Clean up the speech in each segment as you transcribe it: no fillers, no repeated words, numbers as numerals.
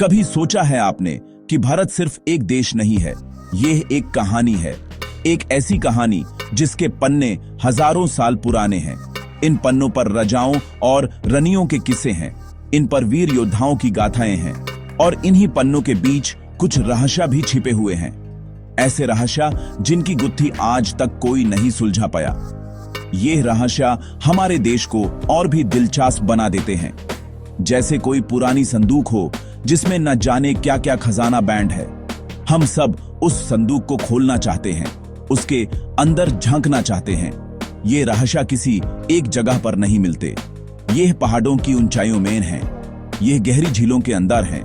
कभी सोचा है आपने कि भारत सिर्फ एक देश नहीं है, यह एक कहानी है। एक ऐसी कहानी जिसके पन्ने हजारों साल पुराने हैं। इन पन्नों पर राजाओं और रानियों के किस्से हैं, इन पर वीर योद्धाओं की गाथाएं हैं और इन्हीं पन्नों के बीच कुछ रहस्य भी छिपे हुए हैं। ऐसे रहस्य जिनकी गुत्थी आज तक कोई नहीं सुलझा पाया। ये रहस्य हमारे देश को और भी दिलचस्प बना देते हैं, जैसे कोई पुरानी संदूक हो जिसमें न जाने क्या क्या खजाना बैंड है। हम सब उस संदूक को खोलना चाहते हैं, उसके अंदर झांकना चाहते हैं। ये रहस्य किसी एक जगह पर नहीं मिलते। यह पहाड़ों की ऊंचाइयों में हैं, यह गहरी झीलों के अंदर हैं,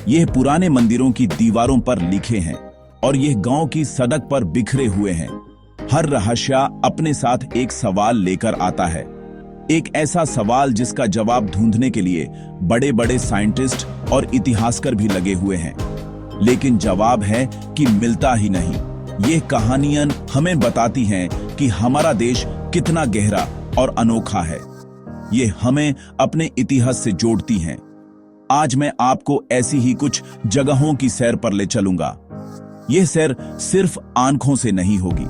यह पुराने मंदिरों की दीवारों पर लिखे हैं और यह गांव की सड़क पर बिखरे हुए हैं। हर रहस्य अपने साथ एक सवाल लेकर आता है, एक ऐसा सवाल जिसका जवाब ढूंढने के लिए बड़े बड़े साइंटिस्ट और इतिहासकार भी लगे हुए हैं, लेकिन जवाब है कि मिलता ही नहीं। ये कहानियां हमें बताती हैं कि हमारा देश कितना गहरा और अनोखा है। ये हमें अपने इतिहास से जोड़ती हैं। आज मैं आपको ऐसी ही कुछ जगहों की सैर पर ले चलूंगा। यह सैर सिर्फ आंखों से नहीं होगी,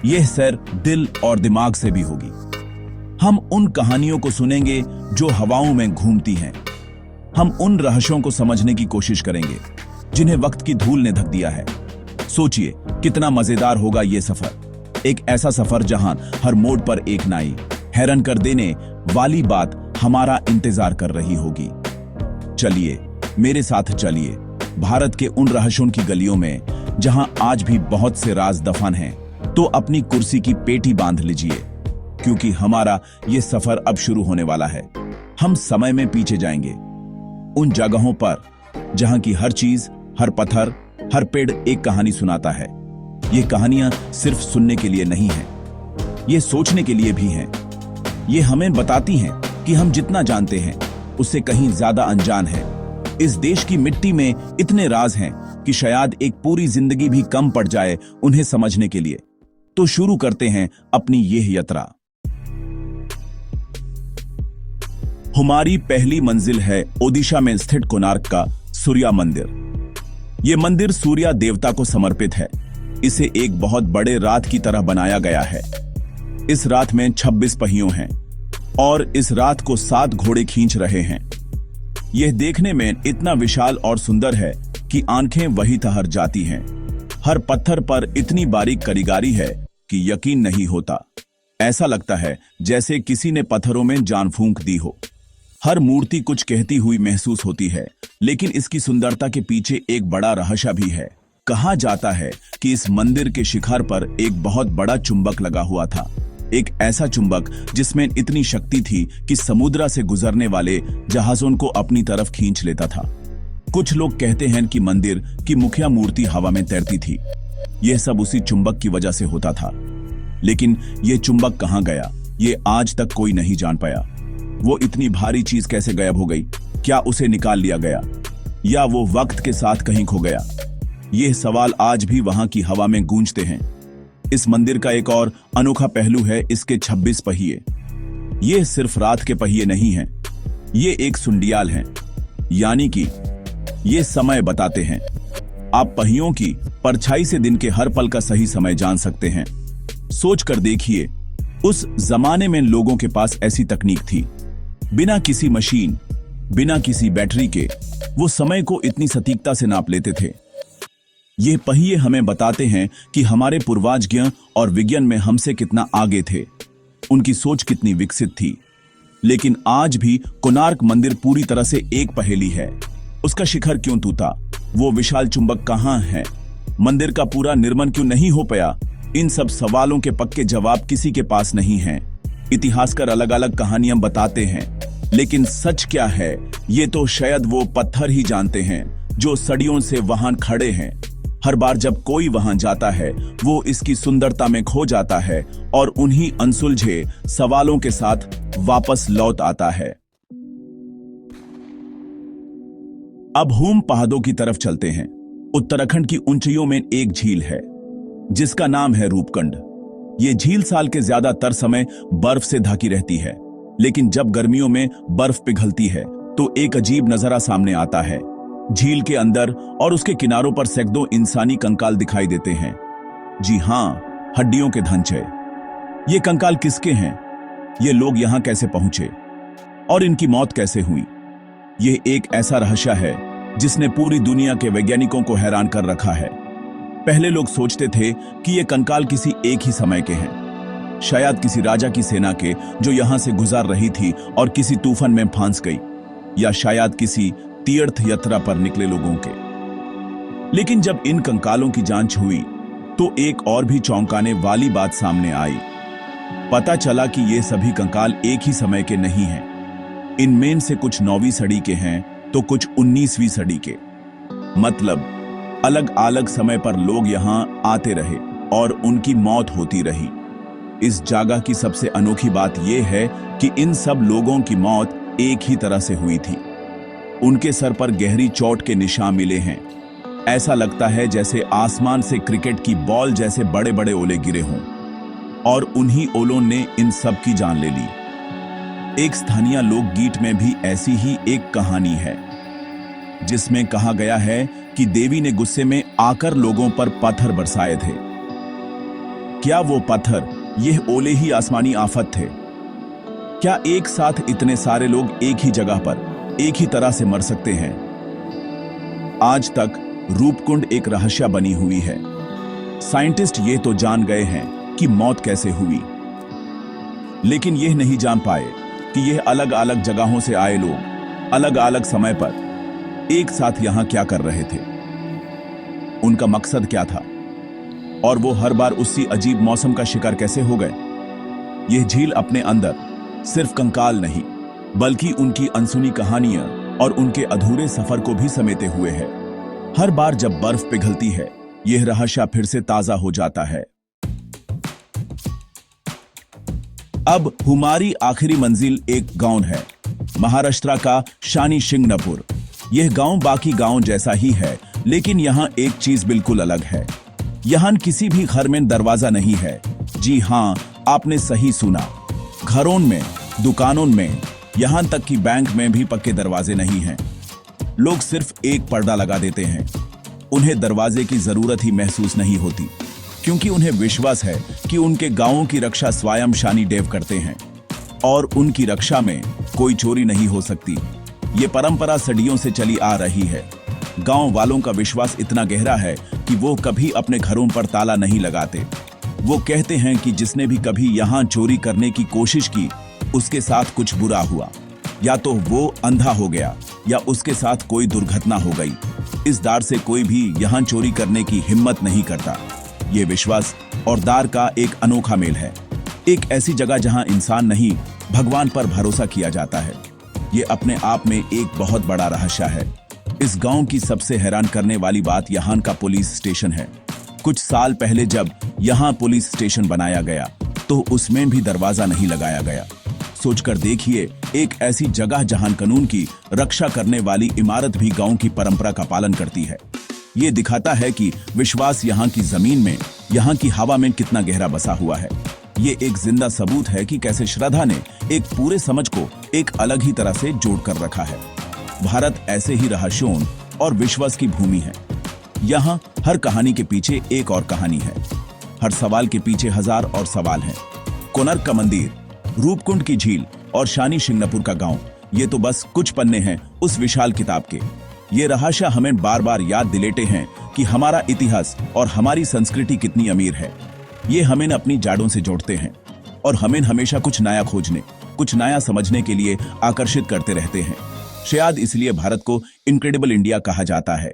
यह सैर दिल और दिमाग से भी होगी। हम उन कहानियों को सुनेंगे जो हवाओं में घूमती हैं। हम उन रहस्यों को समझने की कोशिश करेंगे जिन्हें वक्त की धूल ने ढक दिया है। सोचिए कितना मजेदार होगा ये सफर। एक ऐसा सफर जहां हर मोड़ पर एक नई हैरान कर देने वाली बात हमारा इंतजार कर रही होगी। चलिए मेरे साथ चलिए भारत के उन रहस्यों की गलियों में जहां आज भी बहुत से राज दफन हैं। तो अपनी कुर्सी की पेटी बांध लीजिए, क्योंकि हमारा ये सफर अब शुरू होने वाला है। हम समय में पीछे जाएंगे, उन जगहों पर जहां की हर चीज, हर पत्थर, हर पेड़ एक कहानी सुनाता है। ये कहानियां सिर्फ सुनने के लिए नहीं हैं, ये सोचने के लिए भी हैं। ये हमें बताती हैं कि हम जितना जानते हैं उससे कहीं ज्यादा अनजान हैं। इस देश की मिट्टी में इतने राज हैं कि शायद एक पूरी जिंदगी भी कम पड़ जाए उन्हें समझने के लिए। तो शुरू करते हैं अपनी यह यात्रा। हमारी पहली मंजिल है ओडिशा में स्थित कोणार्क का सूर्य मंदिर। यह मंदिर सूर्य देवता को समर्पित है। इसे एक बहुत बड़े रथ की तरह बनाया गया है। इस रथ में 26 पहियों हैं और इस रथ को 7 घोड़े खींच रहे हैं। यह देखने में इतना विशाल और सुंदर है कि आंखें वही ठहर जाती हैं। हर पत्थर पर इतनी बारीक कारीगरी है कि यकीन नहीं होता। ऐसा लगता है जैसे किसी ने पत्थरों में जान फूंक दी हो। हर मूर्ति कुछ कहती हुई महसूस होती है, लेकिन इसकी सुंदरता के पीछे एक बड़ा रहस्य भी है। कहा जाता है कि इस मंदिर के शिखर पर एक बहुत बड़ा चुंबक लगा हुआ था, एक ऐसा चुंबक जिसमें इतनी शक्ति थी कि समुद्र से गुजरने वाले जहाजों को अपनी तरफ खींच लेता था। कुछ लोग कहते हैं कि मंदिर की मुखिया मूर्ति हवा में तैरती थी। यह सब उसी चुंबक की वजह से होता था, लेकिन यह चुंबक कहां गया, ये आज तक कोई नहीं जान पाया। वो इतनी भारी चीज कैसे गायब हो गई? क्या उसे निकाल लिया गया या वो वक्त के साथ कहीं खो गया? ये सवाल आज भी वहां की हवा में गूंजते हैं। इस मंदिर का एक और अनोखा पहलू है इसके 26 पहिए। ये सिर्फ रात के पहिए नहीं हैं, ये एक सुंडियाल हैं, यानी कि ये समय बताते हैं। आप पहियों की परछाई से दिन के हर पल का सही समय जान सकते हैं। सोच कर देखिए, उस जमाने में लोगों के पास ऐसी तकनीक थी। बिना किसी मशीन, बिना किसी बैटरी के वो समय को इतनी सटीकता से नाप लेते थे। ये पहिए हमें बताते हैं कि हमारे पूर्वज ज्ञान और विज्ञान में हमसे कितना आगे थे, उनकी सोच कितनी विकसित थी। लेकिन आज भी कोणार्क मंदिर पूरी तरह से एक पहेली है। उसका शिखर क्यों टूटा? वो विशाल चुंबक कहां है? मंदिर का पूरा निर्माण क्यों नहीं हो पाया? इन सब सवालों के पक्के जवाब किसी के पास नहीं हैं। इतिहासकार अलग अलग कहानियां बताते हैं, लेकिन सच क्या है ये तो शायद वो पत्थर ही जानते हैं जो सदियों से वहां खड़े हैं। हर बार जब कोई वहां जाता है वो इसकी सुंदरता में खो जाता है और उन्हीं अनसुलझे सवालों के साथ वापस लौट आता है। अब हम पहाड़ों की तरफ चलते हैं। उत्तराखंड की ऊंचाइयों में एक झील है जिसका नाम है रूपकुंड। ये झील साल के ज्यादातर समय बर्फ से ढकी रहती है, लेकिन जब गर्मियों में बर्फ पिघलती है तो एक अजीब नजारा सामने आता है। झील के अंदर और उसके किनारों पर सैकड़ों इंसानी कंकाल दिखाई देते हैं। जी हां, हड्डियों के ढांचे। ये कंकाल किसके हैं? ये लोग यहां कैसे पहुंचे और इनकी मौत कैसे हुई? ये एक ऐसा रहस्य है जिसने पूरी दुनिया के वैज्ञानिकों को हैरान कर रखा है। पहले लोग सोचते थे कि ये कंकाल किसी एक ही समय के हैं, शायद किसी राजा की सेना के जो यहां से गुजर रही थी और किसी तूफान में फंस गई, या शायद किसी तीर्थ यात्रा पर निकले लोगों के। लेकिन जब इन कंकालों की जांच हुई तो एक और भी चौंकाने वाली बात सामने आई। पता चला कि ये सभी कंकाल एक ही समय के नहीं हैं। इनमें से कुछ 9वीं सदी के हैं तो कुछ 19वीं सदी के। मतलब अलग अलग समय पर लोग यहां आते रहे और उनकी मौत होती रही। इस जगह की सबसे अनोखी बात यह है कि इन सब लोगों की मौत एक ही तरह से हुई थी। उनके सर पर गहरी चोट के निशान मिले हैं। ऐसा लगता है जैसे आसमान से क्रिकेट की बॉल जैसे बड़े बड़े ओले गिरे हों, और उन्हीं ओलों ने इन सब की जान ले ली। एक स्थानीय लोकगीत में भी ऐसी ही एक कहानी है, जिसमें कहा गया है कि देवी ने गुस्से में आकर लोगों पर पत्थर बरसाए थे। क्या वो पत्थर, यह ओले ही आसमानी आफत थे? क्या एक साथ इतने सारे लोग एक ही जगह पर एक ही तरह से मर सकते हैं? आज तक रूपकुंड एक रहस्य बनी हुई है। साइंटिस्ट ये तो जान गए हैं कि मौत कैसे हुई, लेकिन यह नहीं जान पाए कि यह अलग अलग जगहों से आए लोग अलग अलग समय पर एक साथ यहां क्या कर रहे थे, उनका मकसद क्या था, और वो हर बार उसी अजीब मौसम का शिकार कैसे हो गए। यह झील अपने अंदर सिर्फ कंकाल नहीं, बल्कि उनकी अनसुनी कहानियां और उनके अधूरे सफर को भी समेटे हुए है। हर बार जब बर्फ पिघलती है, यह रहस्य फिर से ताजा हो जाता है। अब हमारी आखिरी मंजिल एक गांव है, महाराष्ट्र का शनी शिंगणापूर। यह गांव बाकी गांव जैसा ही है, लेकिन यहाँ एक चीज बिल्कुल अलग है। यहाँ किसी भी घर में दरवाजा नहीं है। जी हाँ, आपने सही सुना। घरों में, दुकानों में, यहाँ तक कि बैंक में भी पक्के दरवाजे नहीं हैं। लोग सिर्फ एक पर्दा लगा देते हैं। उन्हें दरवाजे की जरूरत ही महसूस नहीं होती, क्योंकि उन्हें विश्वास है कि उनके गांवों की रक्षा स्वयं शनि देव करते हैं और उनकी रक्षा में कोई चोरी नहीं हो सकती। ये परंपरा सदियों से चली आ रही है। गांव वालों का विश्वास इतना गहरा है कि वो कभी अपने घरों पर ताला नहीं लगाते। वो कहते हैं कि जिसने भी कभी यहां चोरी करने की कोशिश की, उसके साथ कुछ बुरा हुआ, या तो वो अंधा हो गया या उसके साथ कोई दुर्घटना हो गई। इस डर से कोई भी यहां चोरी करने की हिम्मत नहीं करता। ये विश्वास और डर का एक अनोखा मेल है। एक ऐसी जगह जहां इंसान नहीं, भगवान पर भरोसा किया जाता है। ये अपने आप में एक बहुत बड़ा रहस्य है। इस गांव की सबसे हैरान करने वाली बात यहाँ का पुलिस स्टेशन है। कुछ साल पहले जब यहाँ पुलिस स्टेशन बनाया गया तो उसमें भी दरवाजा नहीं लगाया गया। सोचकर देखिए, एक ऐसी जगह जहां कानून की रक्षा करने वाली इमारत भी गांव की परंपरा का पालन करती है। ये दिखाता है कि विश्वास यहाँ की जमीन में, यहाँ की हवा में कितना गहरा बसा हुआ है। ये एक जिंदा सबूत है कि कैसे श्रद्धा ने एक पूरे समझ को एक अलग ही तरह से जोड़ कर रखा है। भारत ऐसे ही रहस्यों और विश्वास की भूमि है। यहाँ हर कहानी के पीछे एक और कहानी है। हर सवाल के पीछे हजार और सवाल हैं। कोणार्क का मंदिर, रूपकुंड की झील और शनि शिंगणापूर का गांव, ये तो बस कुछ पन्ने हैं उस विशाल किताब के। ये रहस्य हमें बार बार याद दिलाते हैं कि हमारा इतिहास और हमारी संस्कृति कितनी अमीर है। ये हमें अपनी जड़ों से जोड़ते हैं और हमें हमेशा कुछ नया खोजने, कुछ नया समझने के लिए आकर्षित करते रहते हैं। शायद इसलिए भारत को इनक्रेडिबल इंडिया कहा जाता है।